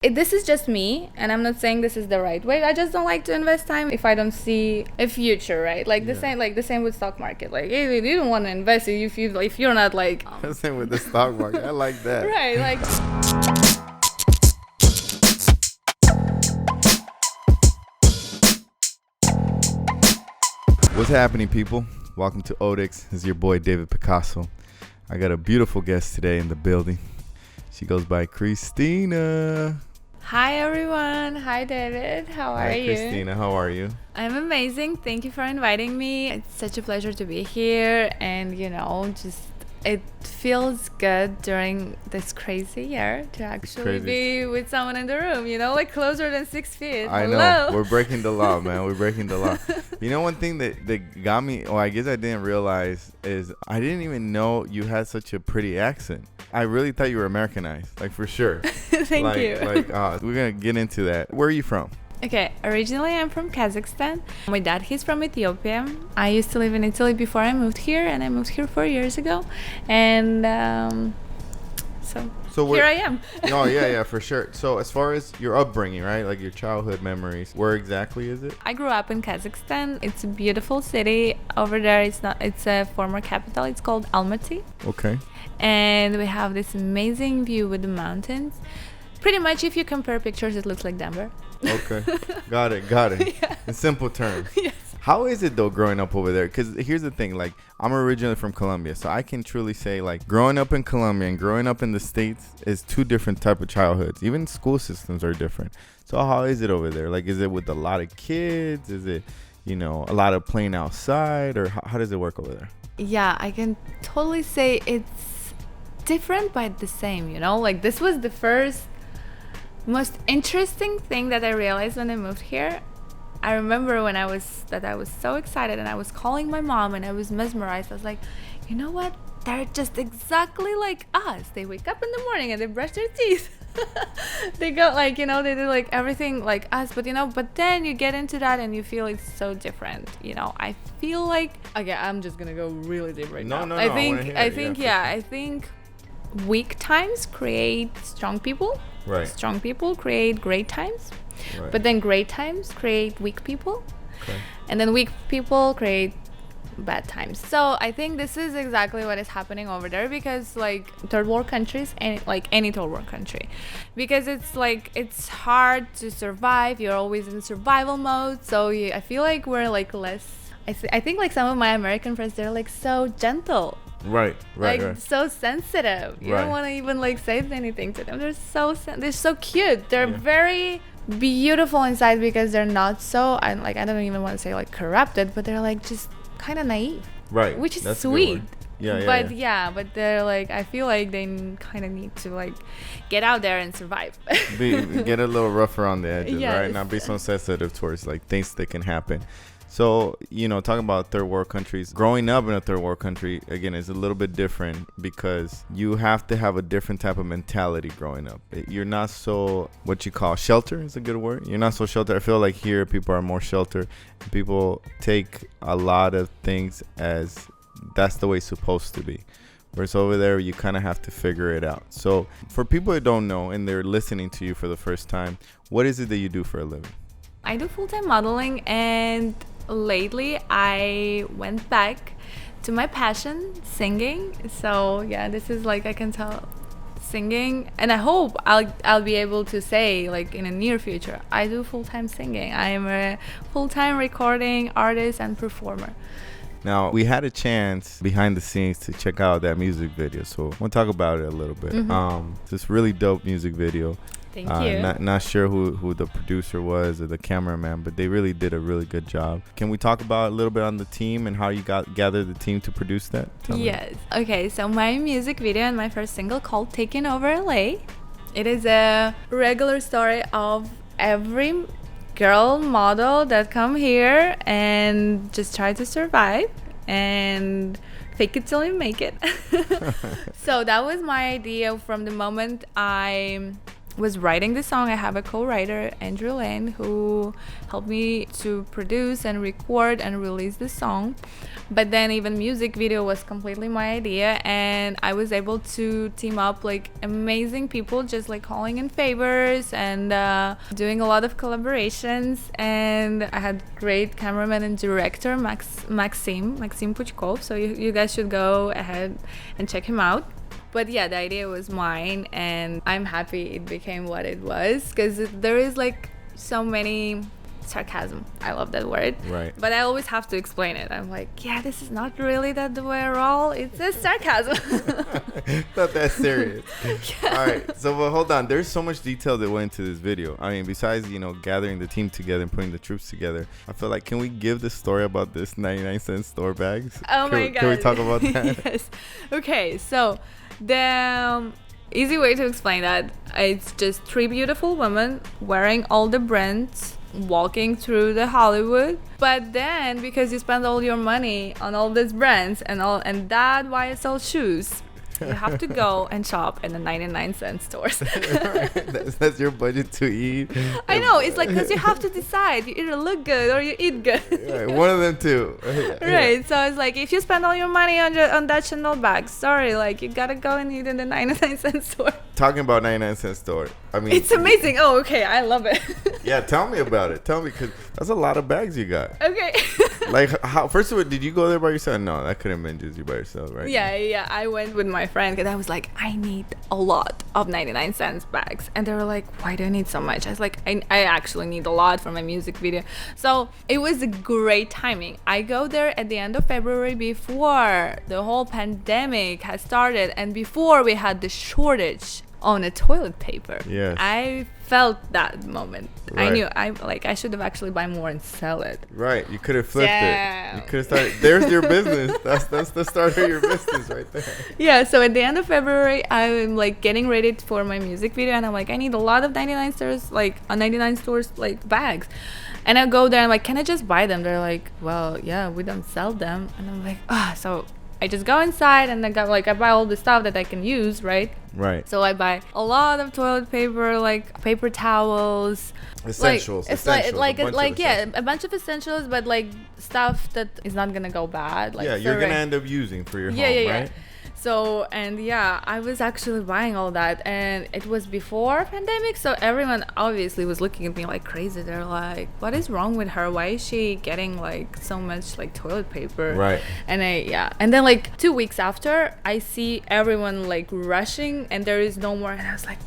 This is just me, and I'm not saying this is the right way. I just don't like to invest time if I don't see a future, right? Like the same with stock market. Like you don't want to invest if you're not like The same with the stock market. I like that. right, like What's happening, people? Welcome to Oodex. This is your boy David Picasso. I got a beautiful guest today in the building. She goes by Kristina. Hi everyone. Hi David. How are you? Hi Kristina, how are you? I'm amazing. Thank you for inviting me. It's such a pleasure to be here, and just it feels good during this crazy year to actually be with someone in the room, like closer than 6 feet. I Hello. know. We're breaking the law, man. We're breaking the law. You know, one thing that got me, I guess I didn't realize, is I didn't even know you had such a pretty accent. I really thought you were Americanized, like for sure. Thank you. We're going to get into that. Where are you from? Okay, originally I'm from Kazakhstan. My dad, he's from Ethiopia. I used to live in Italy before I moved here, and I moved here 4 years ago. And so here I am. Oh, yeah, for sure. So as far as your upbringing, right, like your childhood memories, where exactly is it? I grew up in Kazakhstan. It's a beautiful city. Over there, it's a former capital. It's called Almaty. Okay. And we have this amazing view with the mountains. Pretty much, if you compare pictures, it looks like Denver. Okay. Got it. Yeah. In simple terms. Yes. How is it though growing up over there? Because here's the thing, like I'm originally from Colombia, so I can truly say like growing up in Colombia and growing up in the States is two different type of childhoods. Even school systems are different. So how is it over there? Like, is it with a lot of kids? Is it, a lot of playing outside, or how does it work over there? Yeah, I can totally say it's different but the same, like this was the first most interesting thing that I realized when I moved here. I remember when I was so excited, and I was calling my mom, and I was mesmerized. I was like, you know what? They're just exactly like us. They wake up in the morning and they brush their teeth. They go they do like everything like us, but then you get into that and you feel it's so different. I feel like, okay, I'm just gonna go really deep right now. I think weak times create strong people. Right. Strong people create great times. Right. But then great times create weak people. Okay. And then weak people create bad times. So I think this is exactly what is happening over there, because like third world countries, and like any third world country, because it's hard to survive. You're always in survival mode. So I feel like we're like less. I think like some of my American friends, they're like so gentle. Right. So sensitive. You don't want to even like say anything to them. They're so cute. They're very beautiful inside, because they're not so, I don't even want to say like corrupted, but they're like just kind of naive. Right. Which is That's sweet. But they're like, I feel like they kind of need to like get out there and survive. Get a little rougher on the edges, yes. Right? Not be so sensitive towards like things that can happen. So, talking about third world countries, growing up in a third world country, again, is a little bit different, because you have to have a different type of mentality growing up. You're not so, what you call shelter is a good word. You're not so sheltered. I feel like here people are more sheltered. People take a lot of things as that's the way it's supposed to be. Whereas over there, you kind of have to figure it out. So for people that don't know and they're listening to you for the first time, what is it that you do for a living? I do full-time modeling, and lately I went back to my passion, singing. So yeah, this is like, I can tell, singing, and I hope I'll be able to say like in the near future I do full-time singing. I am a full-time recording artist and performer. Now, we had a chance behind the scenes to check out that music video, so we'll talk about it a little bit. This really dope music video. Thank you. Not sure who the producer was or the cameraman, but they really did a really good job. Can we talk about a little bit on the team and how you gathered the team to produce that? Yes. Okay, so my music video and my first single called Taking Over LA. It is a regular story of every girl model that come here and just try to survive and fake it till you make it. So that was my idea from the moment I was writing the song, I have a co-writer, Andrew Lane, who helped me to produce and record and release the song. But then even music video was completely my idea, and I was able to team up like amazing people, just like calling in favors and doing a lot of collaborations. And I had great cameraman and director Maxim Puchkov, so you guys should go ahead and check him out. But yeah, the idea was mine, and I'm happy it became what it was, because there is like so many sarcasm. I love that word. Right. But I always have to explain it. I'm like, yeah, this is not really that the way at all. It's just sarcasm. Not that serious. Yeah. All right. So, well, hold on. There's so much detail that went into this video. I mean, besides, gathering the team together and putting the troops together, I feel like, can we give the story about this 99-cent store bags? Oh my God. Can we talk about that? Yes. Okay. So the easy way to explain that, it's just 3 beautiful women wearing all the brands, walking through the Hollywood. But then because you spend all your money on all these brands and that YSL shoes, you have to go and shop in the 99-cent stores. Right. That's your budget to eat. I know, it's like, because you have to decide, you either look good or you eat good. Right, one of them two. Right, so it's like, if you spend all your money on that Chanel bag, sorry, like, you gotta go and eat in the 99-cent store. Talking about 99-cent store, I mean, it's amazing. Oh, okay, I love it. Yeah, tell me about it. Tell me, because that's a lot of bags you got. Okay. Like, how? First of all, did you go there by yourself? No, that couldn't have been just you by yourself, right? Yeah. I went with my friend, because I was like, I need a lot of 99-cent bags. And they were like, why do you need so much? I was like, I actually need a lot for my music video. So it was a great timing. I go there at the end of February, before the whole pandemic has started and before we had the shortage on a toilet paper. Yes. I felt that moment. Right. I knew I should have actually buy more and sell it. Right. You could have flipped Damn. it. You could have started. There's your business. That's the start of your business right there. Yeah, so at the end of February, I'm like getting ready for my music video, and I'm like, I need a lot of 99 stores, like 99 stores, like bags. And I go there, I'm like, can I just buy them? They're like, well, yeah, we don't sell them. And I'm like, so I just go inside and I buy all the stuff that I can use, right? Right. So I buy a lot of toilet paper, like paper towels, essentials. It's essentials, a bunch of essentials, but like stuff that is not gonna go bad. Like, yeah, you're gonna end up using for your home, right? So, and yeah, I was actually buying all that, and it was before pandemic, so everyone obviously was looking at me like crazy. They're like, what is wrong with her? Why is she getting like so much like toilet paper? Right. And and then like 2 weeks after, I see everyone like rushing and there is no more, and I was like,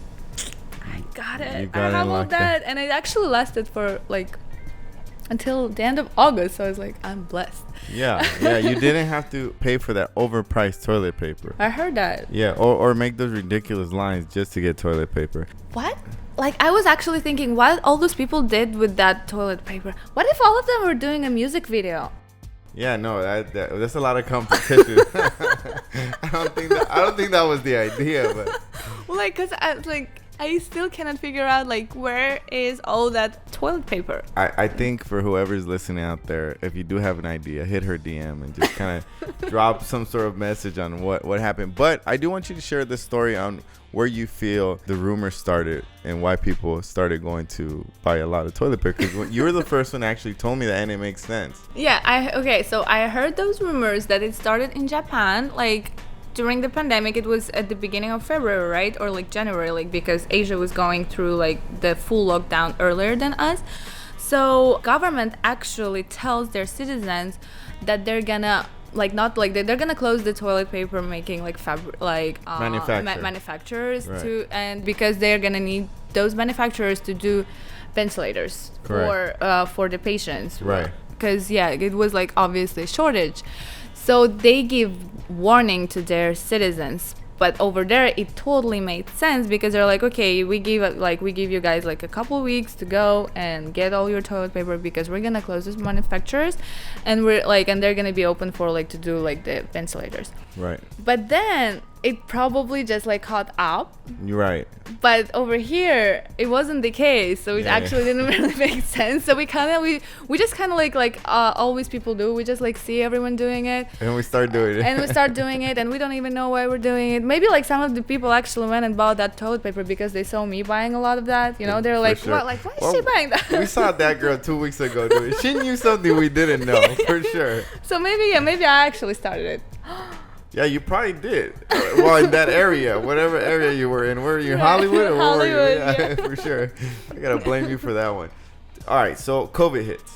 I got it. I have all that. And it actually lasted for like until the end of August, so I was like, I'm blessed. Yeah, you didn't have to pay for that overpriced toilet paper. I heard that. Yeah, or make those ridiculous lines just to get toilet paper. What? Like, I was actually thinking what all those people did with that toilet paper. What if all of them were doing a music video? Yeah, no, that's a lot of competition. I don't think that was the idea, but Well, like, cause I still cannot figure out like where is all that toilet paper. I think for whoever's listening out there, if you do have an idea, hit her DM and just kind of drop some sort of message on what happened. But I do want you to share the story on where you feel the rumors started and why people started going to buy a lot of toilet paper. Because you were the first one that actually told me that, and it makes sense. Yeah, so I heard those rumors that it started in Japan, like during the pandemic. It was at the beginning of February, right? Or like January, like because Asia was going through like the full lockdown earlier than us. So government actually tells their citizens that they're gonna they're gonna close the toilet paper making like manufacturers, right. And because they're gonna need those manufacturers to do ventilators for the patients, right? Because it was like obviously a shortage. So they give warning to their citizens, but over there it totally made sense because they're like, okay, we give you guys like a couple weeks to go and get all your toilet paper because we're gonna close these manufacturers, and we're like, and they're gonna be open for like to do like the ventilators. Right. But then it probably just like caught up. You're right. But over here, it wasn't the case, so it actually didn't really make sense. So we just kind of like always people do. We just like see everyone doing it, and we start doing it. And we start doing it, and we don't even know why we're doing it. Maybe like some of the people actually went and bought that toilet paper because they saw me buying a lot of that. You know, they're like, sure. what? Like, why is she buying that? We saw that girl 2 weeks ago do it. She knew something we didn't know, for sure. So maybe I actually started it. Yeah, you probably did. Well, in that area, whatever area you were in. Were you in Hollywood or where were you? Yeah, for sure. I gotta blame you for that one. All right, so COVID hits.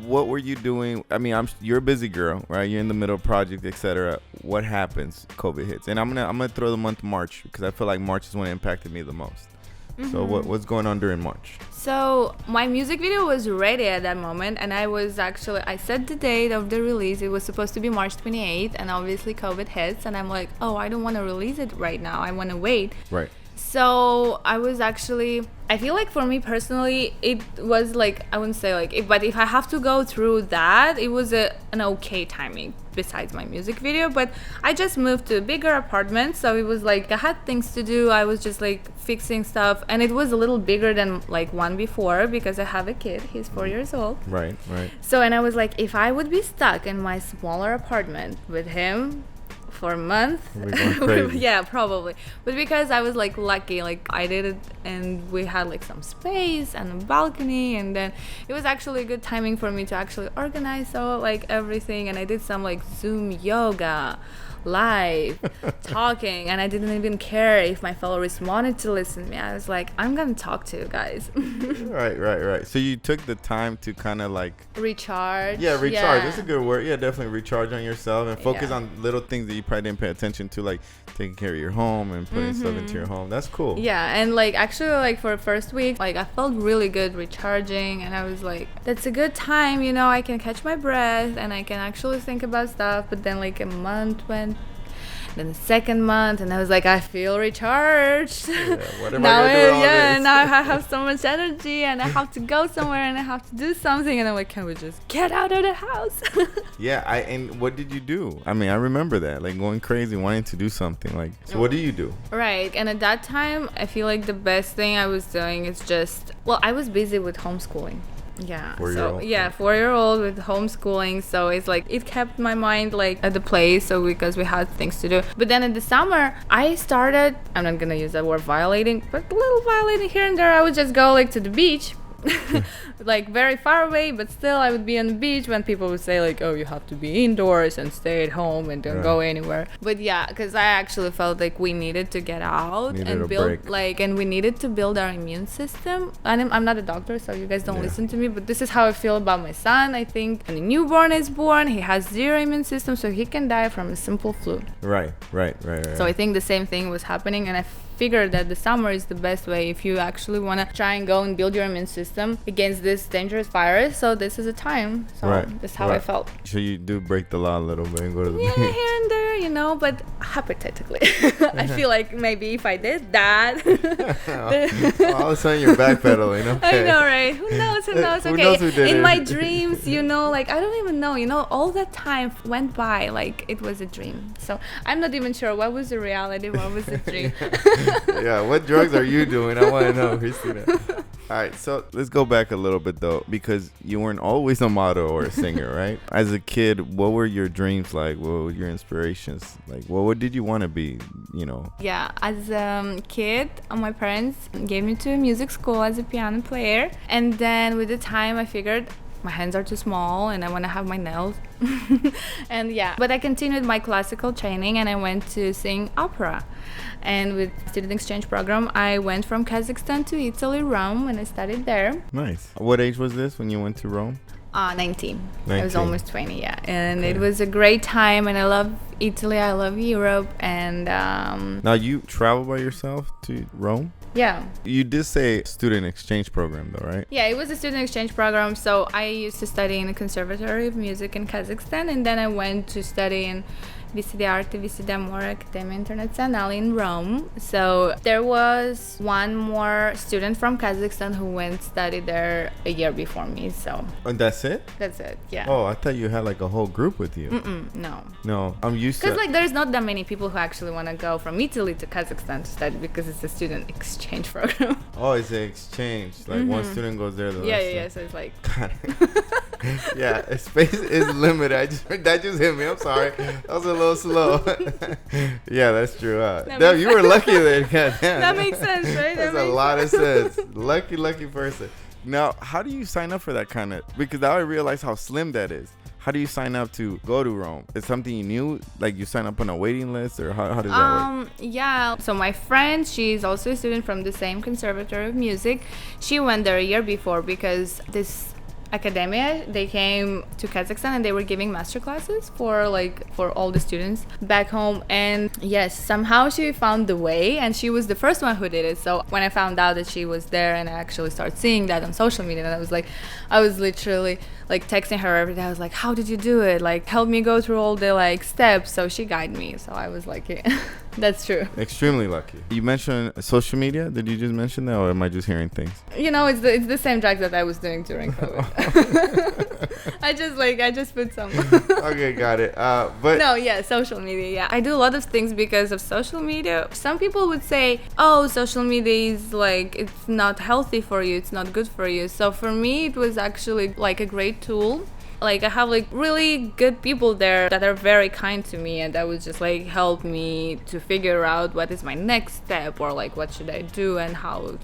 What were you doing? I mean, you're a busy girl, right? You're in the middle of project, etc. What happens? COVID hits, and I'm gonna throw the month of March because I feel like March is when it impacted me the most. Mm-hmm. So what's going on during March? So my music video was ready at that moment, and I set the date of the release. It was supposed to be March 28th, and obviously COVID hits, and I'm like, oh, I don't want to release it right now. I want to wait. Right. So I feel like for me personally, it was like, I wouldn't say like, but if I have to go through that, it was an okay timing besides my music video. But I just moved to a bigger apartment, so it was like I had things to do. I was just like fixing stuff, and it was a little bigger than like one before because I have a kid. He's 4 years old. Right. So, and I was like, if I would be stuck in my smaller apartment with him for a month, yeah, probably. But because I was like lucky, like I did it, and we had like some space and a balcony, and then it was actually good timing for me to actually organize like everything. And I did some like Zoom yoga live talking, and I didn't even care if my followers wanted to listen to me. I was like, I'm gonna talk to you guys. right. So you took the time to kind of like recharge. Yeah, that's a good word. Yeah, definitely recharge on yourself and focus on little things that you probably didn't pay attention to, like taking care of your home and putting stuff into your home. That's cool. Yeah, and like actually like for the first week, like I felt really good recharging, and I was like, that's a good time, you know, I can catch my breath and I can actually think about stuff. But then like a month went, then the second month, and I was like, I feel recharged. Yeah, what am I gonna do all this? Now I have so much energy, and I have to go somewhere, and I have to do something, and I'm like, can we just get out of the house? Yeah, and what did you do? I mean, I remember that, like going crazy, wanting to do something. Like, so what do you do? Right, and at that time, I feel like the best thing I was doing is I was busy with homeschooling. Yeah. 4-year-old with homeschooling. So it's like it kept my mind like at the place. So because we had things to do. But then in the summer, I started. I'm not gonna use that word violating, but a little violating here and there. I would just go like to the beach. Like very far away, but still I would be on the beach when people would say like, oh, you have to be indoors and stay at home and don't go anywhere. But yeah, because I actually felt like we needed to get out and build and we needed to build our immune system. And I'm not a doctor, so you guys don't listen to me, but this is how I feel about my son. I think when a newborn is born, he has zero immune system, so he can die from a simple flu. Right. So I think the same thing was happening, and I figured that the summer is the best way if you actually want to try and go and build your immune system against this dangerous virus. So this is a time. So that's how I felt. So you do break the law a little bit and go to the beach. Yeah, here and there, you know, but hypothetically. I feel like maybe if I did that. All of a sudden you're backpedaling. Okay. I know, right? Who knows? Who knows who did in it? my dreams, you know, like I don't even know, you know, all that time went by like it was a dream. So I'm not even sure what was the reality, what was the dream. Yeah, what drugs are you doing? I want to know, Kristina. All right, so let's go back a little bit though, because you weren't always a model or a singer, right? As a kid, what were your dreams like? What were your inspirations like? What did you want to be? You know? Yeah, as a kid, my parents gave me to a music school as a piano player, and then with the time, I figured my hands are too small and I want to have my nails. And yeah, but I continued my classical training and I went to sing opera. And with student exchange program, I went from Kazakhstan to Italy, Rome, and I studied there. Nice. What age was this when you went to Rome? 19. I was almost 20, yeah. And it was a great time, and I love Italy, I love Europe, and... Now, you travel by yourself to Rome? Yeah. You did say student exchange program though, right? Yeah, it was a student exchange program. So I used to study in a conservatory of music in Kazakhstan, and then I went to study in Vici di Arte, Vici d'Amore, Accademia Internazionale in Rome. So there was one more student from Kazakhstan who went study there a year before me. So And that's it? that's it. Yeah. Oh, I thought you had like a whole group with you. No. No, I'm used to. Because like there's not that many people who actually want to go from Italy to Kazakhstan to study because it's a student exchange program. Oh, it's an exchange. Like one student goes there, the Yeah. rest So it's like. Got it. Yeah, space is limited. That just hit me. I'm sorry. That was a little slow. Yeah, that's true. Damn, you were lucky there. God damn. That makes sense, right? That's a lot of sense. Lucky person. Now, how do you sign up for that kind of? Because now I realize how slim that is. How do you sign up to go to Rome? Is something you knew? Like you sign up on a waiting list, or how does that work? Yeah. So my friend, she's also a student from the same conservatory of music. She went there a year before because this academia, they came to Kazakhstan and they were giving master classes for all the students back home. And yes, somehow she found the way, and she was the first one who did it. So when I found out that she was there and I actually started seeing that on social media, and I was literally like texting her every day. I was like, how did you do it? Like, help me go through all the like steps. So she guided me. So I was like, yeah, that's true. Extremely lucky. You mentioned social media. Did you just mention that, or am I just hearing things? You know, it's the same drug that I was doing during COVID. I just put some. Okay, got it. But no, yeah, social media. Yeah, I do a lot of things because of social media. Some people would say, oh, social media is like, it's not healthy for you, it's not good for you. So for me, it was actually like a great tool. Like I have like really good people there that are very kind to me, and that would just like help me to figure out what is my next step, or like what should I do, and how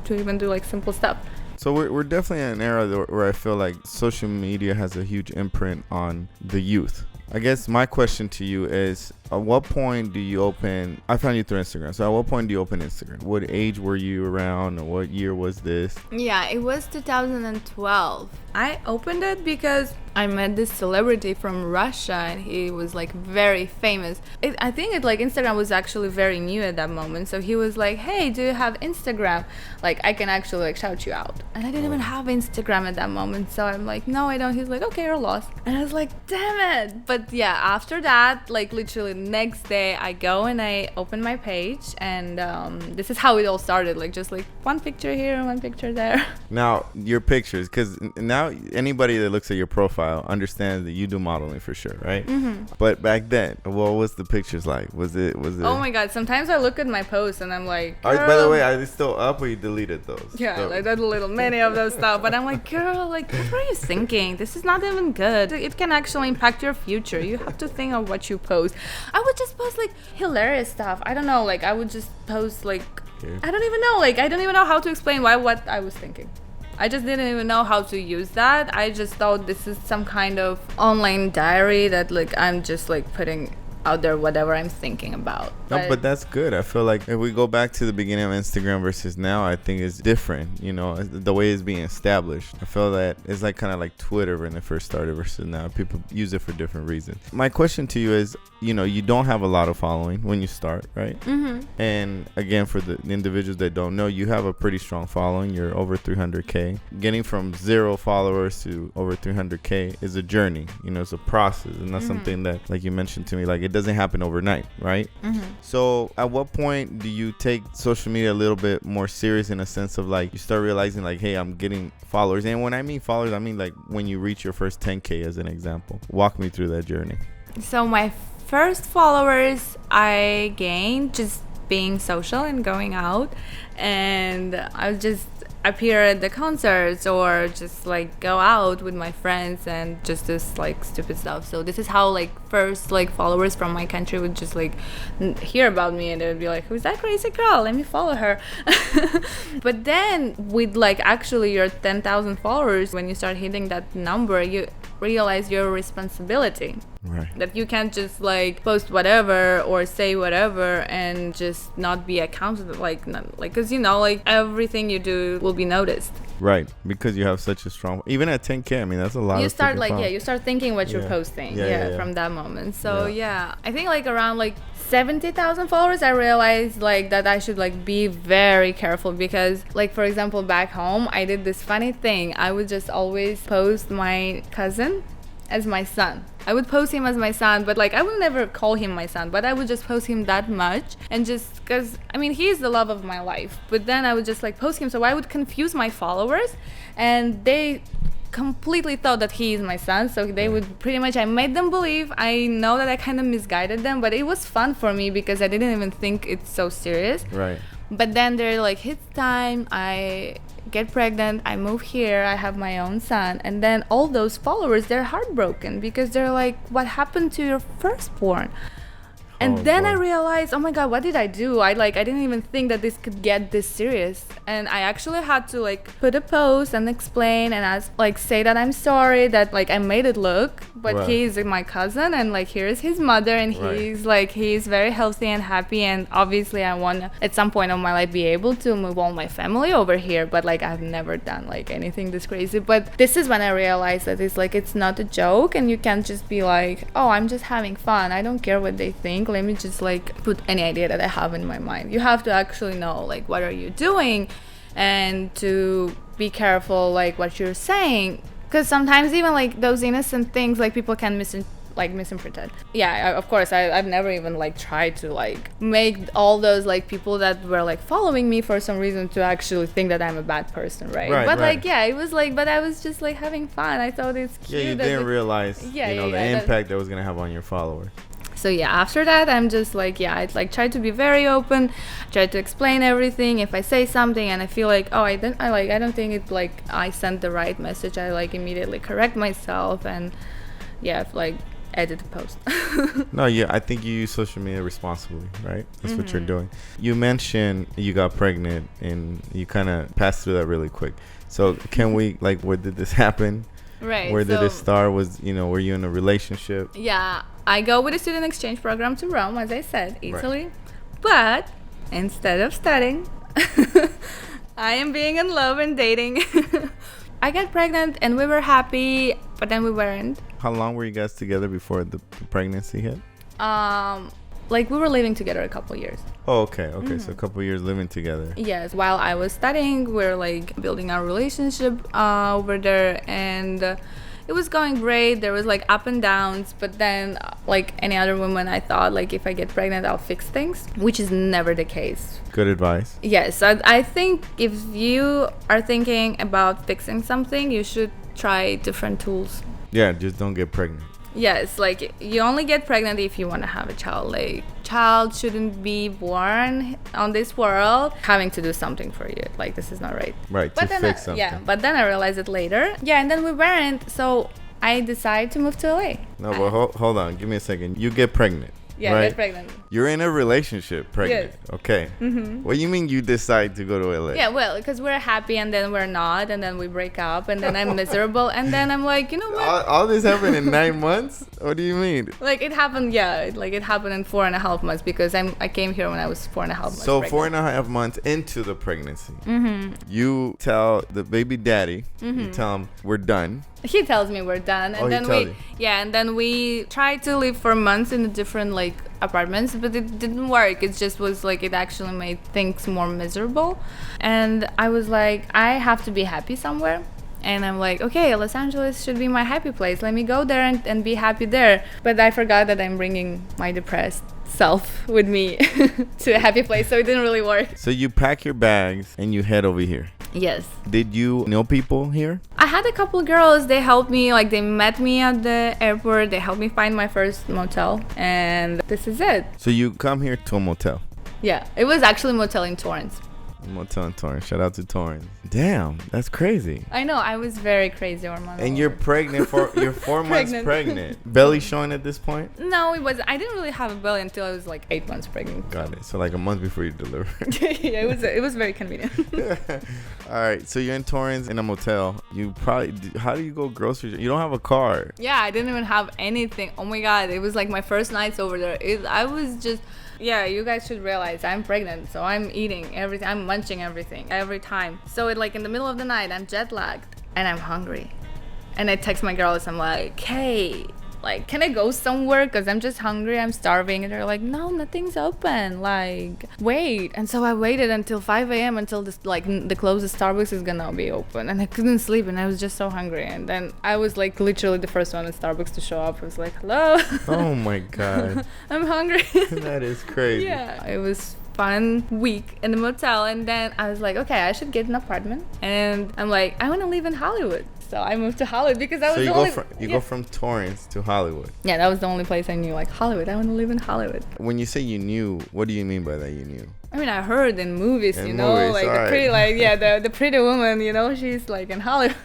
to even do like simple stuff. So we're definitely in an era where I feel like social media has a huge imprint on the youth. I guess my question to you is, at what point do you open? I found you through Instagram. So at what point do you open Instagram? What age were you around, or what year was this? Yeah, it was 2012. I opened it because I met this celebrity from Russia, and he was like very famous. I think Instagram was actually very new at that moment. So he was like, hey, do you have Instagram? Like I can actually like shout you out. And I didn't even have Instagram at that moment. So I'm like, no, I don't. He's like, okay, you're lost. And I was like, damn it. But yeah, after that, like literally next day I go and I open my page, and this is how it all started. Like just like one picture here and one picture there. Now your pictures, because now anybody that looks at your profile understands that you do modeling for sure, right? Mm-hmm. But back then, what was the pictures like? Was it? Oh my god! Sometimes I look at my posts and I'm like, by the way, are they still up, or you deleted those? Yeah, like that little many of those stuff. But I'm like, girl, like what were you thinking? This is not even good. It can actually impact your future. You have to think of what you post. I would just post like hilarious stuff. I don't know. Like I would just post like I don't even know. Like I don't even know how to explain what I was thinking. I just didn't even know how to use that. I just thought this is some kind of online diary that like I'm just like putting out there whatever I'm thinking about. No, but that's good. I feel like if we go back to the beginning of Instagram versus now, I think it's different. You know, the way it's being established. I feel that it's like kind of like Twitter when it first started versus now. People use it for different reasons. My question to you is, you know, you don't have a lot of following when you start, right? Mm-hmm. And again, for the individuals that don't know, you have a pretty strong following. You're over 300K. Getting from 0 followers to over 300K is a journey. You know, it's a process, and that's something that, like you mentioned to me, like it doesn't happen overnight, right? Mm-hmm. So at what point do you take social media a little bit more serious, in a sense of like you start realizing like, hey, I'm getting followers? And when I mean followers, I mean like when you reach your first 10K as an example. Walk me through that journey. So my first followers I gained just being social and going out, and I was just appear at the concerts or just like go out with my friends and just this like stupid stuff. So this is how like first like followers from my country would just like hear about me, and they would be like, who's that crazy girl, let me follow her. But then with like actually your 10,000 followers, when you start hitting that number, you realize your responsibility. Right. That you can't just like post whatever or say whatever and just not be accountable, like because you know like everything you do will be noticed. Right, because you have such a strong, even at 10K, I mean that's a lot. You start like you start thinking what you're posting from that moment. So I think like around like 70,000 followers, I realized like that I should like be very careful, because like for example back home I did this funny thing. I would just always post my cousin as my son. I would post him as my son, but like I would never call him my son, but I would just post him that much. And just because, I mean, he is the love of my life, but then I would just like post him, so I would confuse my followers, and they completely thought that he is my son. So they would pretty much, I made them believe. I know that I kind of misguided them, but it was fun for me because I didn't even think it's so serious. Right. But then they're like, it's time, I get pregnant, I move here, I have my own son. And then all those followers, they're heartbroken because they're like, what happened to your firstborn? And then I realized, oh my God, what did I do? I didn't even think that this could get this serious. And I actually had to like put a post and explain and say that I'm sorry that like I made it look, but he's my cousin, and like here's his mother, and he's very healthy and happy, and obviously I want at some point of my life be able to move all my family over here, but like I've never done like anything this crazy. But this is when I realized that it's not a joke, and you can't just be like, oh, I'm just having fun, I don't care what they think, let me just like put any idea that I have in my mind. You have to actually know like what are you doing, and to be careful like what you're saying, because sometimes even like those innocent things like people can misinterpret. Of course I've never even like tried to like make all those like people that were like following me for some reason to actually think that I'm a bad person, right? Like it was like, but I was just like having fun. I thought it's cute. Yeah, you didn't realize the impact that was gonna have on your followers. So after that I'm just like I like try to be very open, try to explain everything. If I say something and I feel like I don't think it's like I sent the right message, I like immediately correct myself and like edit the post. No, I think you use social media responsibly, right? That's what you're doing. You mentioned you got pregnant and you kind of passed through that really quick. So can we like, where did this happen? Right. Where did it start? Were you in a relationship? Yeah, I go with a student exchange program to Rome, as I said, Italy. Right. But instead of studying, I am being in love and dating. I got pregnant and we were happy, but then we weren't. How long were you guys together before the pregnancy hit? Like we were living together a couple years. Oh, okay. So a couple years living together. Yes, while I was studying, we were like building our relationship over there, and it was going great. There was like up and downs, but then like any other woman, I thought like if I get pregnant, I'll fix things, which is never the case. Good advice. Yes, I think if you are thinking about fixing something, you should try different tools. Yeah, just don't get pregnant. Yes, like you only get pregnant if you want to have a child. Like child shouldn't be born on this world having to do something for you. Like this is not right. But to fix something. Yeah, but then I realized it later. Yeah, and then we weren't. So I decided to move to LA. No, but hold on. Give me a second. You get pregnant. Yeah, right? Get pregnant. You're in a relationship, pregnant. Yes. Okay. What do you mean you decide to go to LA? Yeah, well, because we're happy and then we're not, and then we break up, and then I'm miserable, and then I'm like, you know what? All this happened in 9 months? What do you mean? Like it happened, like it happened in 4.5 months because I came here when I was 4.5 months. So pregnant. 4.5 months into the pregnancy, you tell the baby daddy, you tell him we're done. He tells me we're done, and then we tried to live for months in a different like apartments, but it didn't work. It just was like it actually made things more miserable, and I was like, I have to be happy somewhere. And I'm like, okay, Los Angeles should be my happy place. Let me go there and be happy there. But I forgot that I'm bringing my depressed self with me to a happy place, so it didn't really work. So you pack your bags and you head over here. Yes. Did you know people here? I had a couple girls. They helped me, like they met me at the airport. They helped me find my first motel, and this is it. So you come here to a motel? Yeah, it was actually a motel in Torrance. Motel in Torrance. Shout out to Torrance. Damn, that's crazy. I know, I was very crazy. And you're pregnant you're 4 months pregnant. Belly showing at this point? No, I didn't really have a belly until I was like 8 months pregnant. Got it. So like a month before you delivered. Yeah, it was very convenient. All right, so you're in Torrance in a motel. How do you go groceries? You don't have a car. Yeah, I didn't even have anything. Oh my God, it was like my first nights over there. I was just... Yeah, you guys should realize I'm pregnant, so I'm eating everything. I'm munching everything every time. So like in the middle of the night, I'm jet lagged and I'm hungry. And I text my girls, I'm like, hey, like, can I go somewhere? Because I'm just hungry, I'm starving. And they're like, no, nothing's open. Like, wait. And so I waited until 5 a.m. until this, like, the closest Starbucks is gonna be open. And I couldn't sleep, and I was just so hungry. And then I was, like, literally the first one at Starbucks to show up. I was like, hello. Oh my God. I'm hungry. That is crazy. Yeah. It was fun week in the motel, and then I was like, okay, I should get an apartment. And I'm like, I want to live in Hollywood. So I moved to Hollywood because that was the only... you go from Torrance to Hollywood. Yeah, that was the only place I knew, like Hollywood. I want to live in Hollywood. When you say you knew, what do you mean by that you knew? I mean, I heard in movies, In you know, movies, like the alright. pretty, like, yeah, the pretty woman, you know, she's like in Hollywood.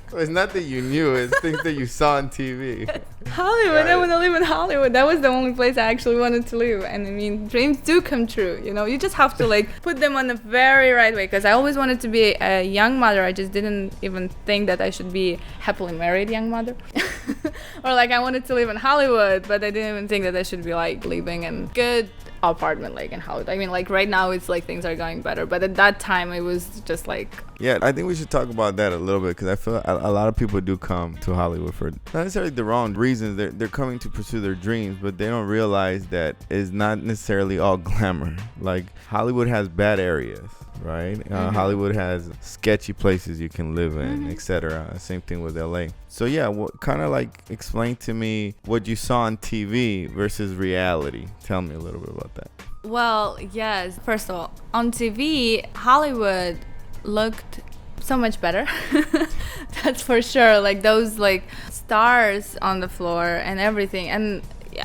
So it's not that you knew, it's things that you saw on TV. Hollywood, I Right. want to live in Hollywood. That was the only place I actually wanted to live. And I mean, dreams do come true, you know. You just have to like put them on the very right way. Because I always wanted to be a young mother. I just didn't even think that I should be happily married young mother. Or like I wanted to live in Hollywood, but I didn't even think that I should be like living in good apartment like in Hollywood. I mean, like right now it's like things are going better, but at that time it was just like... Yeah, I think we should talk about that a little bit because I feel a lot of people do come to Hollywood for not necessarily the wrong reasons. They're coming to pursue their dreams, but they don't realize that it's not necessarily all glamour. Like Hollywood has bad areas, right? Hollywood has sketchy places you can live in, etc. Same thing with LA. So yeah, kind of like explain to me what you saw on TV versus reality. Tell me a little bit about that. Well, yes. First of all, on TV, Hollywood looked so much better. That's for sure. Like those like stars on the floor and everything. And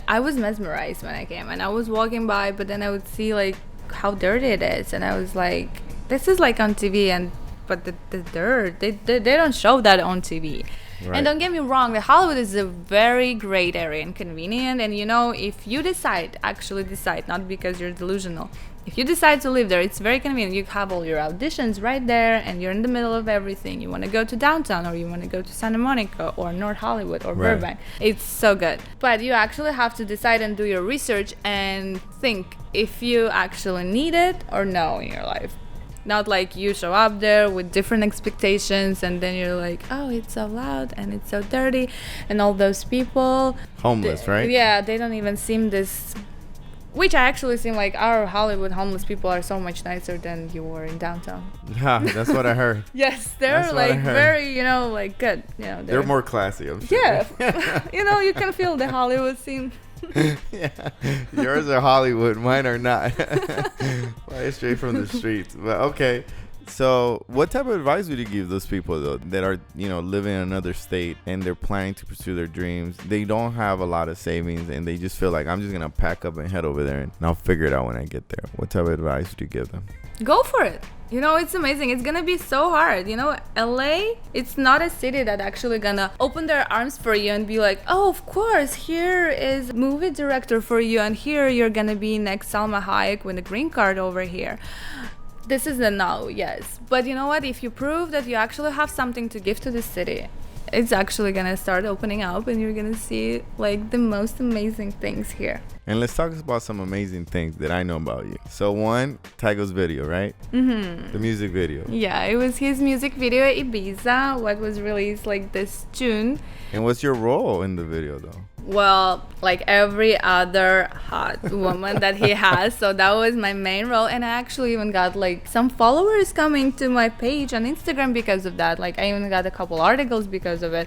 I was mesmerized when I came. And I was walking by, but then I would see like how dirty it is. And I was like, this is like on TV. But the dirt, they don't show that on TV. Right. And don't get me wrong, the Hollywood is a very great area and convenient. And you know, if you actually decide, not because you're delusional, if you decide to live there, it's very convenient. You have all your auditions right there, and you're in the middle of everything. You want to go to downtown, or you want to go to Santa Monica, or North Hollywood, or Right. Burbank. It's so good. But you actually have to decide and do your research and think if you actually need it or no in your life. Not like you show up there with different expectations and then you're like, oh, it's so loud and it's so dirty and all those people. Homeless, right? Yeah, they don't even seem this... Which I actually seem like our Hollywood homeless people are so much nicer than you were in downtown. Ha, that's what I heard. Yes, they're That's what I like heard. very, you know, like good. You know, They're more classy, I'm sure. Yeah, you know, you can feel the Hollywood scene. Yeah, yours are Hollywood, mine are not. Fly straight from the streets. But okay, so what type of advice would you give those people though that are, you know, living in another state and they're planning to pursue their dreams? They don't have a lot of savings and they just feel like I'm just gonna pack up and head over there and I'll figure it out when I get there. What type of advice would you give them? Go for it. You know, it's amazing. It's gonna be so hard. You know, LA, it's not a city that actually gonna open their arms for you and be like, oh, of course, here is a movie director for you, and here you're gonna be next Salma Hayek with a green card over here. This is a no, yes. But you know what? If you prove that you actually have something to give to the city, it's actually gonna start opening up and you're gonna see like the most amazing things here. And let's talk about some amazing things that I know about you. So one, Tygo's video, right? Mm-hmm. The music video. Yeah, it was his music video Ibiza, what was released like this June. And what's your role in the video though? Well, like every other hot woman that he has. So that was my main role. And I actually even got like some followers coming to my page on Instagram because of that. Like I even got a couple articles because of it.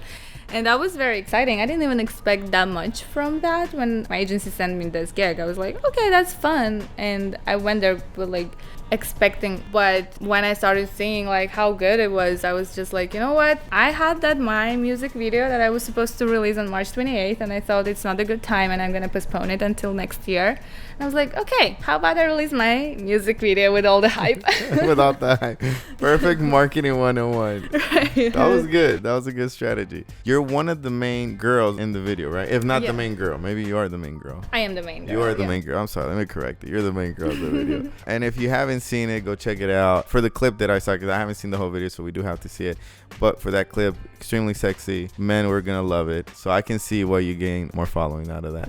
And that was very exciting. I didn't even expect that much from that. When my agency sent me this gig, I was like, okay, that's fun. And I went there with like expecting, but when I started seeing like how good it was, I was just like, you know what, I had that my music video that I was supposed to release on March 28th, and I thought it's not a good time and I'm gonna postpone it until next year. And I was like, okay, how about I release my music video with all the hype? Without the hype. Perfect marketing 101. Right. That was good. That was a good strategy. You're one of the main girls in the video, right? If not the main girl, maybe you are the main girl. I am the main girl. You are the main girl. I'm sorry, let me correct it. You're the main girl of the video. And if you haven't seen it, go check it out. For the clip that I saw, because I haven't seen the whole video, so we do have to see it. But for that clip, extremely sexy. Men were gonna love it. So I can see why you gain more following out of that.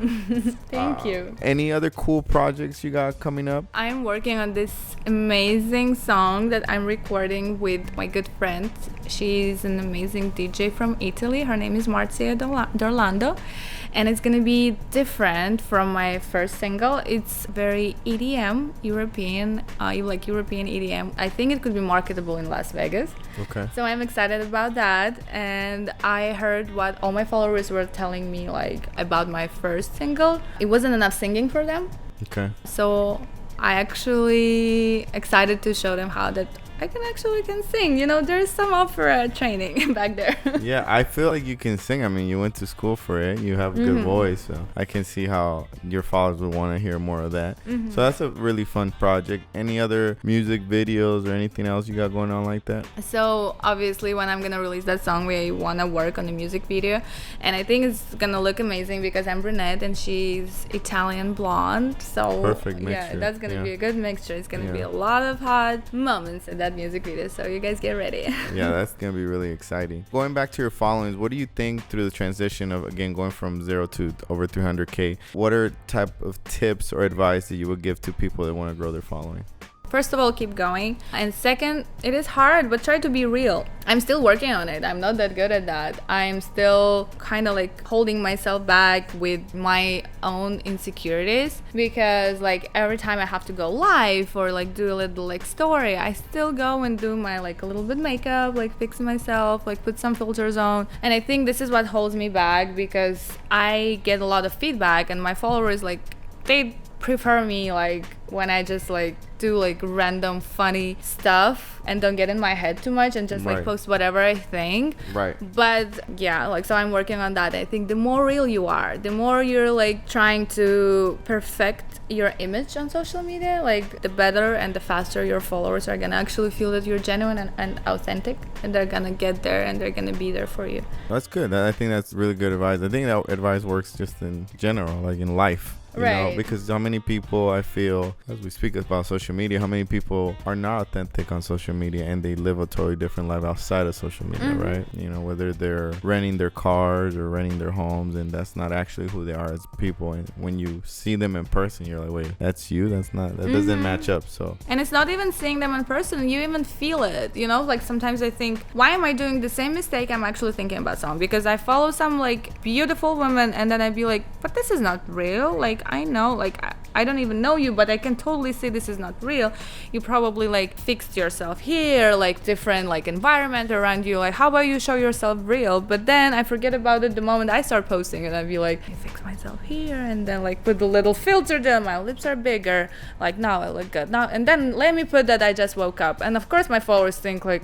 Thank you. Any other cool projects you got coming up? I'm working on this amazing song that I'm recording with my good friend. She's an amazing DJ from Italy. Her name is Marcia D'Orlando, and it's gonna be different from my first single. It's very EDM, European, like European EDM. I think it could be marketable in Las Vegas. Okay. So I'm excited about that, and I heard what all my followers were telling me like about my first single. It wasn't enough singing for them. Okay. So I actually excited to show them how that I can sing. You know, there's some opera training back there. Yeah, I feel like you can sing. I mean, you went to school for it. You have a good voice, so I can see how your followers would want to hear more of that. So that's a really fun project. Any other music videos or anything else you got going on like that? So obviously when I'm gonna release that song, we want to work on the music video, and I think it's gonna look amazing because I'm brunette and she's Italian blonde. So perfect mixture. Yeah, that's gonna be a good mixture. It's gonna be a lot of hot moments in that music video, so you guys get ready. Yeah, that's gonna be really exciting. Going back to your followings, what do you think through the transition of, again, going from 0 to over 300K? What are type of tips or advice that you would give to people that want to grow their following? First of all, keep going. And second, it is hard, but try to be real. I'm still working on it. I'm not that good at that. I'm still kind of like holding myself back with my own insecurities, because like every time I have to go live or like do a little like story, I still go and do my like a little bit makeup, like fix myself, like put some filters on. And I think this is what holds me back, because I get a lot of feedback and my followers, like, they prefer me like when I just like do like random funny stuff and don't get in my head too much and just like post whatever I think. Right. But yeah, like, so I'm working on that. I think the more real you are, the more you're like trying to perfect your image on social media, like the better and the faster your followers are gonna actually feel that you're genuine and authentic, and they're gonna get there and they're gonna be there for you. That's good. I think that's really good advice. I think that advice works just in general, like in life. You know, because how many people, I feel, as we speak about social media, how many people are not authentic on social media and they live a totally different life outside of social media, right? You know, whether they're renting their cars or renting their homes, and that's not actually who they are as people. And when you see them in person, you're like, wait, that's you? That's not, that doesn't match up. So, and it's not even seeing them in person, you even feel it, you know? Like sometimes I think, why am I doing the same mistake I'm actually thinking about someone? Because I follow some like beautiful women and then I'd be like, but this is not real. Like, I know, like, I don't even know you, but I can totally see this is not real. You probably like fixed yourself here, like different like environment around you. Like, how about you show yourself real? But then I forget about it the moment I start posting, and I'd be like, I fix myself here, and then like put the little filter down, my lips are bigger, like now I look good now, and then let me put that I just woke up. And of course my followers think like,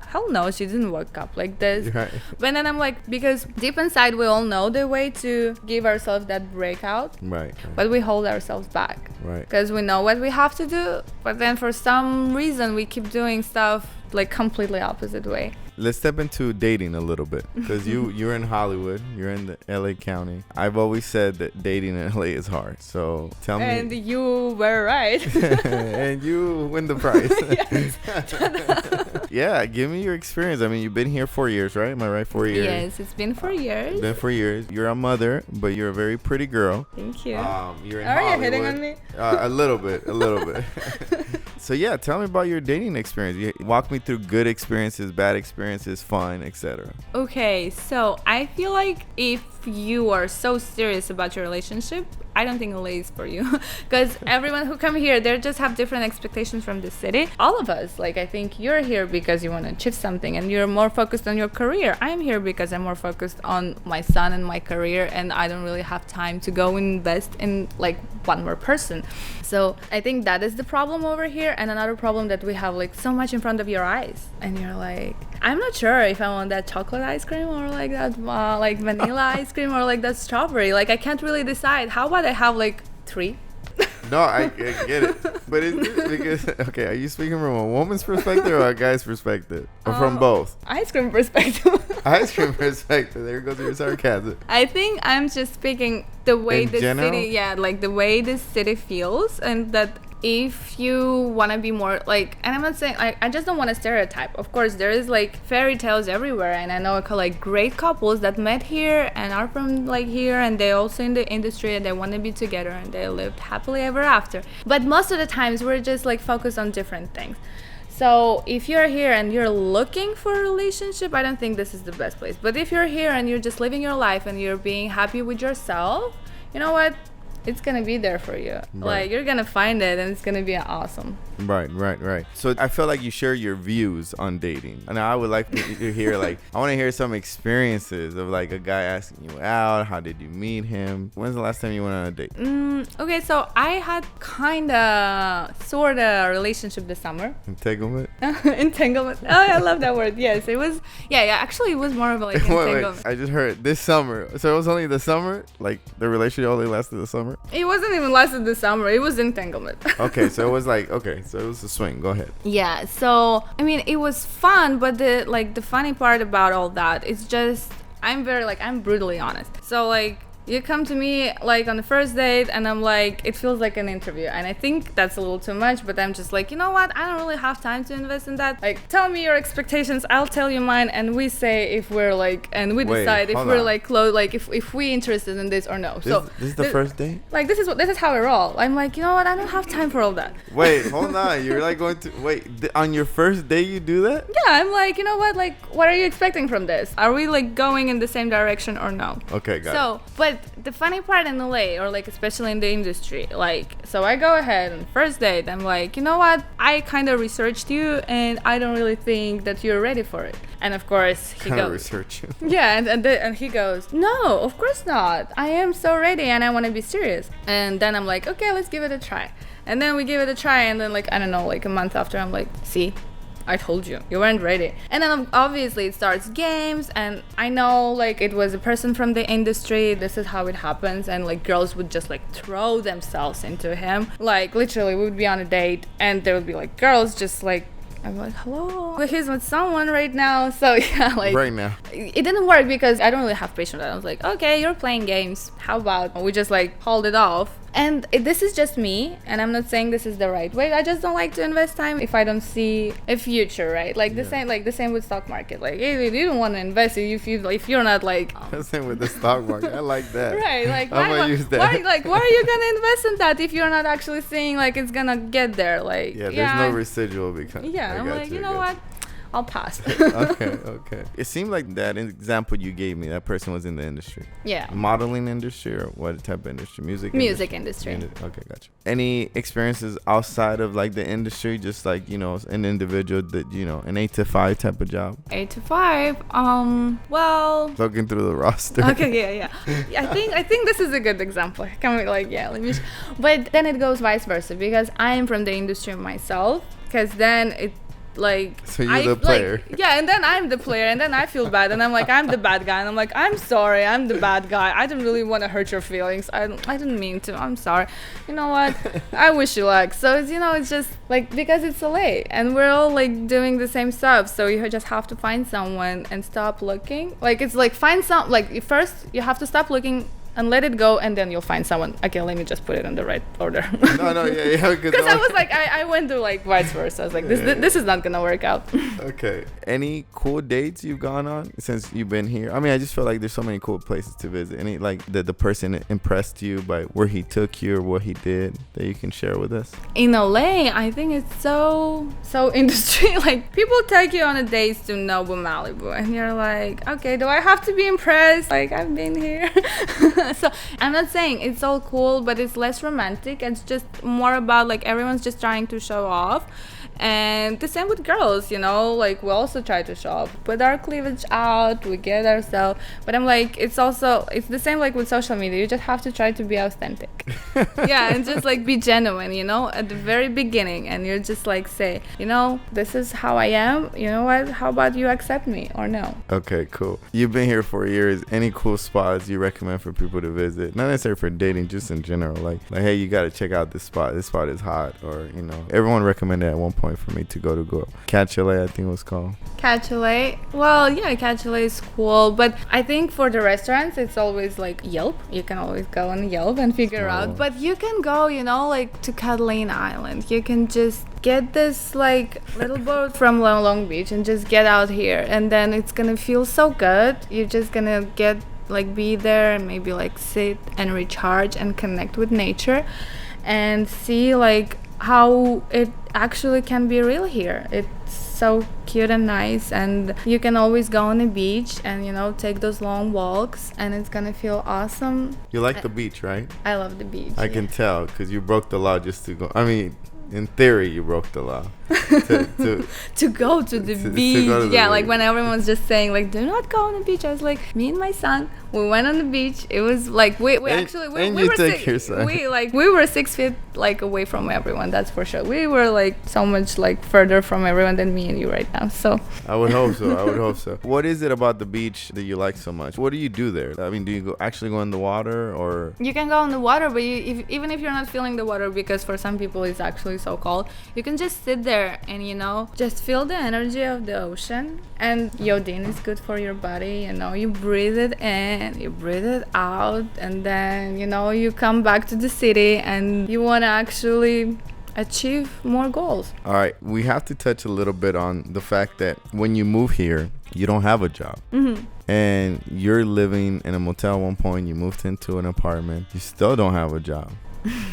hell no, she didn't wake up like this. Right. But then I'm like, because deep inside we all know the way to give ourselves that breakout, right? But we hold ourselves back, right? Because we know what we have to do, but then for some reason we keep doing stuff like completely opposite way. Let's step into dating a little bit, because you're in Hollywood, you're in the LA County. I've always said that dating in LA is hard. So tell me. And you were right. And you win the prize. Yeah, give me your experience. I mean, you've been here 4 years, right? Am I right? 4 years. Yes, it's been 4 years. Been 4 years. You're a mother, but you're a very pretty girl. Thank you. You're in Are Hollywood. you hitting on me? A little bit. So yeah, tell me about your dating experience. Walk me through good experiences, bad experiences, fun, etc. Okay, so I feel like if you are so serious about your relationship, I don't think LA is for you, because everyone who come here, they just have different expectations from the city. All of us, like, I think you're here because you want to achieve something and you're more focused on your career. I'm here because I'm more focused on my son and my career, and I don't really have time to go invest in like one more person. So I think that is the problem over here. And another problem that we have like so much in front of your eyes, and you're like, I'm not sure if I want that chocolate ice cream or like that like vanilla ice cream or like that strawberry. Like, I can't really decide. How about I have like 3? No, I get it. But it's because, okay, are you speaking from a woman's perspective or a guy's perspective? Or from both? Ice cream perspective. Ice cream perspective. There goes your sarcasm. I think I'm just speaking the way in general? city, like the way the city feels, and that if you want to be more like, and I'm not saying, I just don't want to stereotype. Of course, there is like fairy tales everywhere, and I know like great couples that met here and are from like here, and they also in the industry, and they want to be together and they lived happily ever after. But most of the times we're just like focused on different things. So if you're here and you're looking for a relationship, I don't think this is the best place. But if you're here and you're just living your life and you're being happy with yourself, you know what? It's gonna be there for you. Like, you're gonna find it, and it's gonna be awesome. Right. So I feel like you share your views on dating, and I would like to hear, like, I want to hear some experiences of like a guy asking you out. How did you meet him? When's the last time you went on a date? Okay, so I had sort of relationship this summer. Entanglement. Entanglement. Oh, I love that word. Yes, it was. Yeah. Actually, it was more of a, like, entanglement. Wait, I just heard this summer. So it was only the summer. Like, the relationship only lasted the summer. It wasn't even lasted this summer. It was entanglement. Okay, so it was like, okay, so it was a swing. Go ahead. Yeah, so I mean, it was fun, but the funny part about all that is just I'm brutally honest. So, like, you come to me like on the first date and I'm like, it feels like an interview, and I think that's a little too much, but I'm just like, you know what, I don't really have time to invest in that. Like, tell me your expectations, I'll tell you mine, and we say if we're like, and we decide if we're like close, like if we interested in this or no. So this is the first date? Like, this is how I roll. I'm like, you know what, I don't have time for all that. Wait, hold on. You're like going to on your first date you do that? Yeah, I'm like, you know what, like, what are you expecting from this? Are we like going in the same direction or no? Okay, got it. So, but the funny part in LA, or like especially in the industry, like, so I go ahead and first date, I'm like, you know what, I kind of researched you and I don't really think that you're ready for it. And of course he goes, research you. Yeah, and he goes, no, of course not, I am so ready and I want to be serious. And then I'm like, okay, let's give it a try. And then we give it a try, and then, like, I don't know, like a month after, I'm like, see, I told you weren't ready. And then obviously it starts games, and I know, like, it was a person from the industry, this is how it happens, and like girls would just like throw themselves into him. Like, literally, we would be on a date and there would be like girls just like, I'm like, hello, he's with someone right now. So yeah, like, right now it didn't work because I don't really have patience. I was like, okay, you're playing games, how about we just like hold it off. And this is just me, and I'm not saying this is the right way. I just don't like to invest time if I don't see a future, right? Like the same with stock market. Like, you don't want to invest if you're not like. The same with the stock market. I like that. Right, like, I'm gonna use that. why are you gonna invest in that if you're not actually seeing like it's gonna get there? Like, there's no residual because. Yeah, I'm like, you know what? I'll pass. Okay. It seemed like that example you gave me, that person was in the industry. Yeah. Modeling industry, or what type of industry? Music industry. Okay, gotcha. Any experiences outside of like the industry, just like, you know, an individual that, you know, an 8 to 5 type of job? 8 to 5. Well. Looking through the roster. Okay, yeah. I think this is a good example. Can we let me. But then it goes vice versa, because I am from the industry myself. Because then it. Like, so you're the player. Like, yeah, and then I'm the player, and then I feel bad, and I'm like, I'm the bad guy, and I'm like, I'm sorry, I'm the bad guy, I didn't really want to hurt your feelings, I didn't mean to, I'm sorry, you know what, I wish you luck. So it's, you know, it's just like, because it's LA and we're all like doing the same stuff, so you just have to find someone and stop looking. Like, it's like, find some, like, first you have to stop looking and let it go, and then you'll find someone. Okay, let me just put it in the right order. Yeah. Because I was like, I went to like vice versa. I was like, this is not gonna work out. Okay. Any cool dates you've gone on since you've been here? I mean, I just feel like there's so many cool places to visit. Any, like, the person impressed you by where he took you or what he did that you can share with us? In LA, I think it's so industry. Like, people take you on a date to Nobu Malibu, and you're like, okay, do I have to be impressed? Like, I've been here. So I'm not saying it's all cool, but it's less romantic. It's just more about like everyone's just trying to show off. And the same with girls, you know, like we also try to show off, put our cleavage out, we get ourselves. But I'm like, it's the same like with social media. You just have to try to be authentic. Yeah, and just like be genuine, you know, at the very beginning. And you're just like, say, you know, this is how I am. You know what? How about you accept me or no? Okay, cool. You've been here for years. Any cool spots you recommend for people to visit? Not necessarily for dating, just in general. Like hey, you got to check out this spot. This spot is hot. Or, you know, everyone recommended at one point for me to go Catch LA, I think it was called. Catch LA. Well, yeah, Catch LA is cool, but I think for the restaurants it's always like Yelp. You can always go on Yelp and figure out. But you can go, you know, like to Catalina Island. You can just get this like little boat from Long Beach and just get out here, and then it's gonna feel so good. You're just gonna be there and maybe like sit and recharge and connect with nature and see like how it actually can be real here. It's so cute and nice, and you can always go on the beach and, you know, take those long walks, and it's gonna feel awesome. You like the beach, right? I love the beach. I can tell because you broke the law just to go. I mean, in theory, you broke the law. To go to the beach. Yeah, like when everyone was just saying like, do not go on the beach, I was like, me and my son, we went on the beach. It was like we were 6 feet like away from everyone, that's for sure. We were like so much like further from everyone than me and you right now. So I would hope so. What is it about the beach that you like so much? What do you do there? I mean, do you actually go in the water, or you can go in the water, but even if you're not feeling the water, because for some people it's actually so cold, you can just sit there and, you know, just feel the energy of the ocean. And iodine is good for your body, you know, you breathe it in, you breathe it out, and then, you know, you come back to the city and you want to actually achieve more goals. All right, we have to touch a little bit on the fact that when you move here, you don't have a job. And you're living in a motel at one point, you moved into an apartment, you still don't have a job.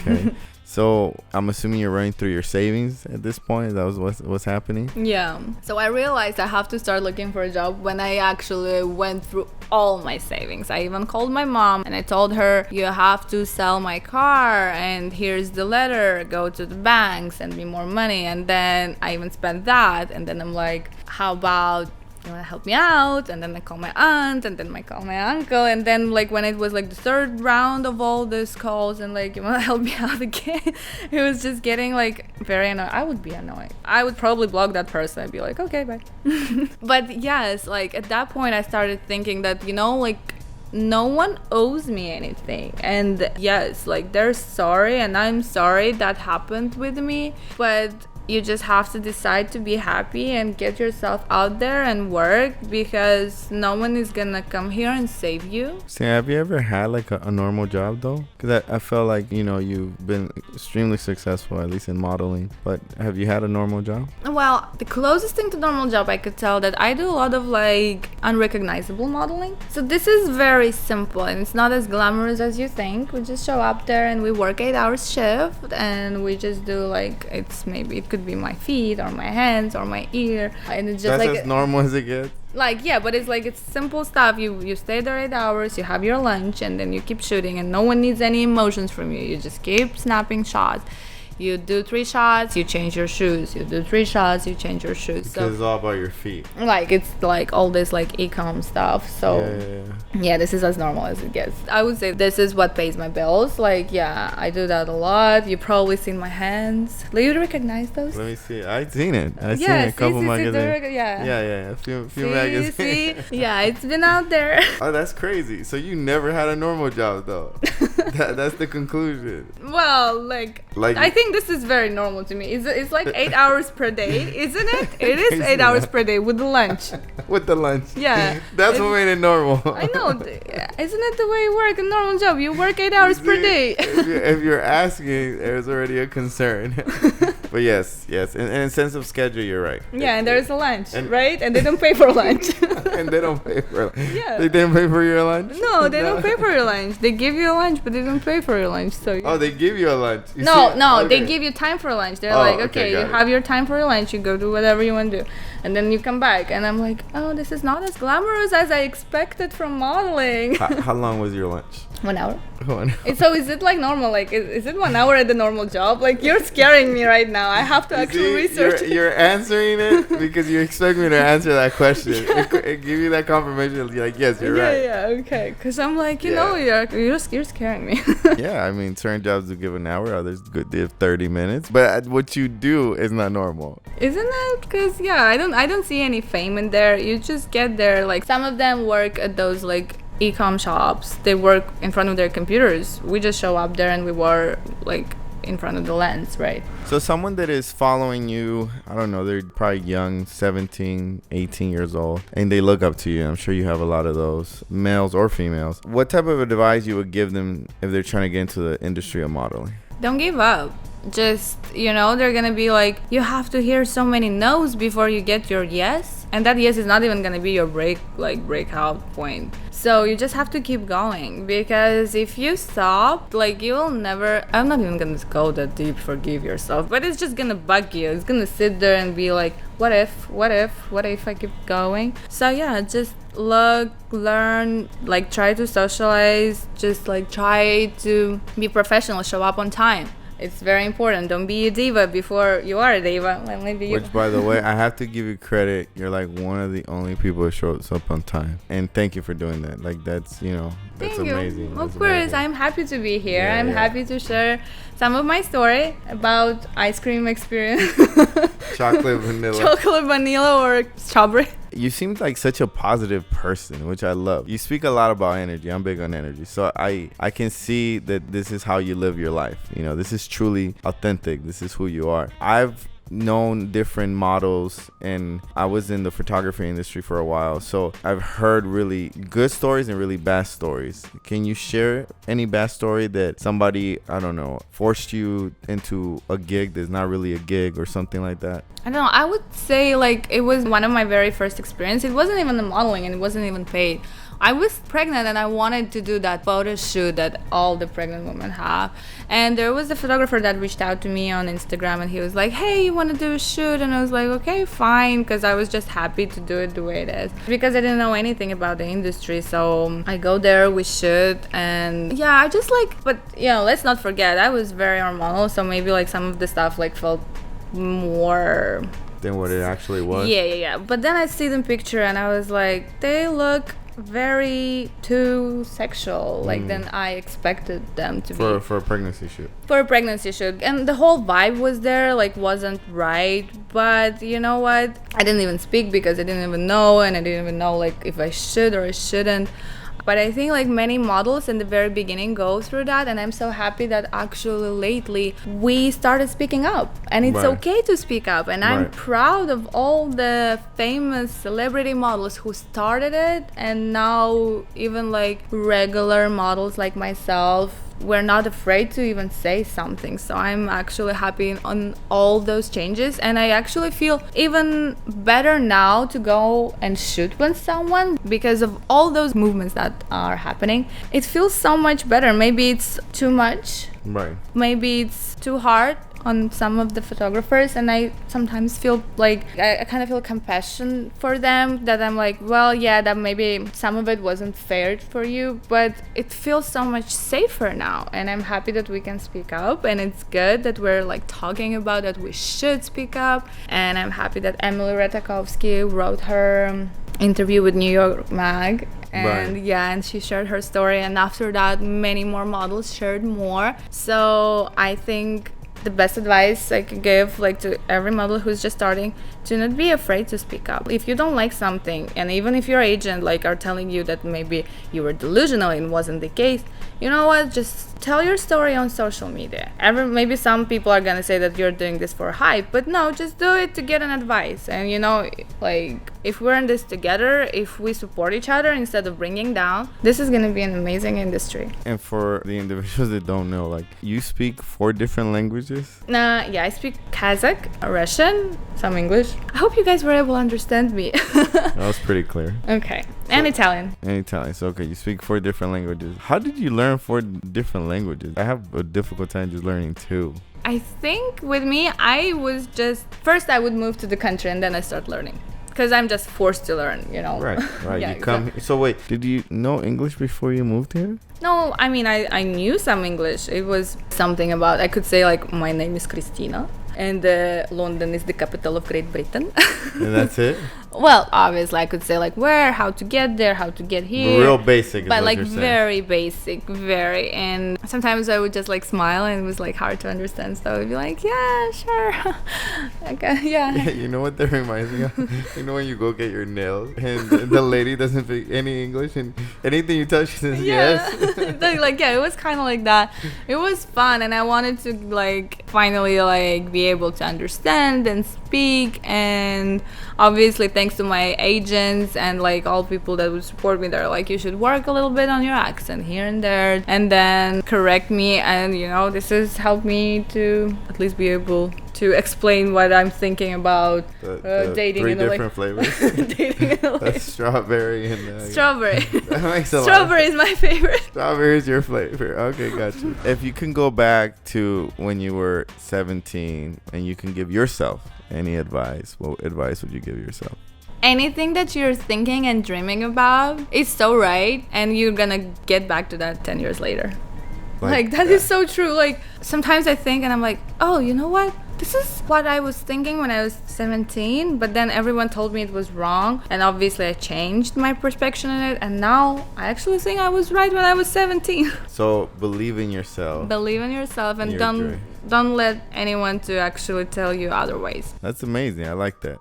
Okay. So I'm assuming you're running through your savings at this point. That was what's happening? Yeah. So I realized I have to start looking for a job when I actually went through all my savings. I even called my mom and I told her, you have to sell my car and here's the letter, go to the bank, send me more money. And then I even spent that. And then I'm like, how about you want to help me out? And then I call my aunt, and then I call my uncle, and then like when it was like the third round of all these calls and like, you want to help me out again, it was just getting like very annoying. I would be annoyed. I would probably block that person and be like, okay, bye. But yes, like at that point I started thinking that, you know, like no one owes me anything, and yes, like they're sorry and I'm sorry that happened with me, but you just have to decide to be happy and get yourself out there and work, because no one is gonna come here and save you. See, have you ever had like a normal job though? Because I felt like, you know, you've been extremely successful, at least in modeling, but have you had a normal job? Well, the closest thing to normal job I could tell that I do a lot of like unrecognizable modeling. So this is very simple and it's not as glamorous as you think. We just show up there and we work 8-hour shift and we just do like, it could be my feet or my hands or my ear, and it's just that's like as normal as it gets. Like, yeah, but it's simple stuff. You stay there 8 hours, you have your lunch, and then you keep shooting, and no one needs any emotions from you. You just keep snapping shots. You do 3 shots, you change your shoes. You do 3 shots, you change your shoes. Because it's all about your feet. Like, it's like all this like e-com stuff. So yeah, this is as normal as it gets. I would say this is what pays my bills. Like, yeah, I do that a lot. You've probably seen my hands. Do you recognize those? Let me see. I've seen it. I've seen it a couple magazines. Yeah. A few magazines. See? Yeah, it's been out there. Oh, that's crazy. So you never had a normal job though. That's the conclusion. Well, like I think this is very normal to me. It's like 8 hours per day, isn't it? It is 8 hours per day with the lunch. With the lunch. Yeah. That's what made it normal. I know. Isn't it the way you work a normal job? You work 8 hours per day. If you're asking, there's already a concern. But yes. In a sense of schedule, you're right. Yeah, and there's a lunch, right? And they don't pay for lunch. And they don't pay for lunch. Yeah. They didn't pay for your lunch? No, they don't pay for your lunch. They give you a lunch, but they don't pay for your lunch. So they give you a lunch. They give you time for lunch. They're like, okay, you have your time for your lunch. You go do whatever you want to do. And then you come back. And I'm like, oh, this is not as glamorous as I expected from modeling. How long was your lunch? 1 hour. 1 hour. So is it like normal? Like, is it 1 hour at the normal job? Like, you're scaring me right now. I have to actually research. You're answering it because you expect me to answer that question. It give you that confirmation. You're like, yes, you're right. Yeah, okay. Because I'm like, you know, you're scaring me. Yeah, I mean, certain jobs do give an hour. Others give 30 minutes. But what you do is not normal. Isn't it? Because, yeah, I don't see any fame in there. You just get there. Like, some of them work at those, like, e-com shops. They work in front of their computers. We just show up there and we were like in front of the lens, right? So someone that is following you, I don't know, they're probably young, 17, 18 years old, and they look up to you. I'm sure you have a lot of those, males or females. What type of advice you would give them if they're trying to get into the industry of modeling? Don't give up. just, they're gonna be like, you have to hear so many no's before you get your yes, and that yes is not even gonna be your breakout point. So you just have to keep going, because if you stop, like, you will never, I'm not even gonna go that deep, forgive yourself, but it's just gonna bug you. It's gonna sit there and be like, what if I keep going? So yeah, just look, learn, like, try to socialize, just like try to be professional, show up on time. It's very important. Don't be a diva before you are a diva. Well, maybe Which, by the way, I have to give you credit. You're like one of the only people who shows up on time. And thank you for doing that. Like, that's, that's amazing. Of course, I'm happy to be here. I'm happy to share some of my story about ice cream experience. Chocolate vanilla or strawberry. You seem like such a positive person, which I love. You speak a lot about energy. I'm big on energy. So I can see that this is how you live your life. This is truly authentic. This is who you are. I've known different models, and I was in the photography industry for a while, so I've heard really good stories and really bad stories. Can you share any bad story that somebody, I don't know, forced you into a gig that's not really a gig or something like that? I don't know. I would say, like, it was one of my very first experience. It wasn't even the modeling, and it wasn't even paid. I was pregnant and I wanted to do that photo shoot that all the pregnant women have. And there was a photographer that reached out to me on Instagram, and he was like, hey, you want to do a shoot? And I was like, okay, fine, because I was just happy to do it the way it is, because I didn't know anything about the industry. So I go there, we shoot, and yeah, I just like, but let's not forget, I was very hormonal, so maybe like some of the stuff like felt more than what it actually was. Yeah. But then I see them picture and I was like, they look very too sexual, like than I expected them to be for a pregnancy shoot. For a pregnancy shoot, and the whole vibe was there, like, wasn't right. But you know what? I didn't even speak because I didn't even know, and I didn't even know like if I should or I shouldn't. But I think like many models in the very beginning go through that, and I'm so happy that actually lately we started speaking up, and it's okay to speak up, and I'm proud of all the famous celebrity models who started it, and now even like regular models like myself, we're not afraid to even say something. So I'm actually happy on all those changes, and I actually feel even better now to go and shoot with someone because of all those movements that are happening. It feels so much better. Maybe it's too much, maybe it's too hard on some of the photographers, and I sometimes feel like I kind of feel compassion for them, that I'm like, well, yeah, that maybe some of it wasn't fair for you, but it feels so much safer now, and I'm happy that we can speak up, and it's good that we're like talking about that we should speak up. And I'm happy that Emily Ratajkowski wrote her interview with New York Mag, and and she shared her story, and after that many more models shared more. So I think the best advice I could give, like, to every model who's just starting, to not be afraid to speak up. If you don't like something, and even if your agent like are telling you that maybe you were delusional and wasn't the case, you know what, just tell your story on social media. Maybe some people are gonna say that you're doing this for hype, but no, just do it to get an advice. And like, if we're in this together, if we support each other instead of bringing down, this is gonna be an amazing industry. And for the individuals that don't know, like, you speak 4 different languages? Yeah, I speak Kazakh, Russian, some English. I hope you guys were able to understand me. That was pretty clear. Okay. And Italian. So okay, you speak 4 different languages. How did you learn 4 different languages? I have a difficult time just learning 2. I think with me, I was just, first I would move to the country and then I start learning, because I'm just forced to learn, Right. Yeah, you come here. So wait, did you know English before you moved here? No, I mean, I knew some English. It was something about, I could say like, my name is Kristina, and London is the capital of Great Britain. And that's it? Well, obviously I could say like where, how to get there, how to get here. Real basic is but what like you're saying. Very basic, very. And sometimes I would just like smile, and it was like hard to understand, so I would be like, yeah, sure. Okay, yeah. You know what that reminds me of? You know when you go get your nails and the lady doesn't speak any English, and anything you touch, she says yes. Like, yeah, it was kind of like that. It was fun, and I wanted to like finally like be able to understand and speak. And obviously thanks to my agents and like all people that would support me. They're like, you should work a little bit on your accent here and there, and then correct me. And this has helped me to at least be able to explain what I'm thinking about dating. Three different flavors. Dating in LA. That's strawberry and strawberry. That makes a Strawberry is my favorite. Strawberry is your flavor. Okay, gotcha. If you can go back to when you were 17 and you can give yourself any advice, what advice would you give yourself? Anything that you're thinking and dreaming about is so right, and you're gonna get back to that 10 years later. Like that is so true. Like sometimes I think and I'm like, oh, you know what? This is what I was thinking when I was 17, but then everyone told me it was wrong, and obviously I changed my perspective on it, and now I actually think I was right when I was 17. So believe in yourself. Believe in yourself, and don't let anyone to actually tell you otherwise. That's amazing. I like that.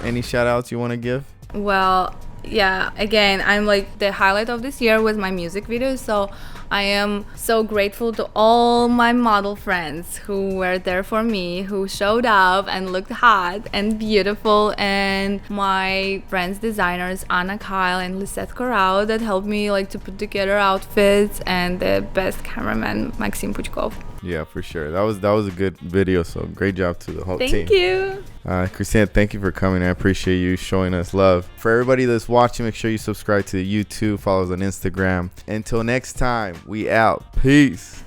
Any shout outs you want to give? Well, yeah, again, I'm like, the highlight of this year was my music video, so I am so grateful to all my model friends who were there for me, who showed up and looked hot and beautiful, and my friends designers Anna Kyle and Lisette Corral that helped me like to put together outfits, and the best cameraman Maxim Puchkov. Yeah, for sure. That was a good video, so great job to the whole team. Thank you. Kristina, thank you for coming. I appreciate you showing us love. For everybody that's watching, make sure you subscribe to the YouTube, follow us on Instagram. Until next time, we out. Peace.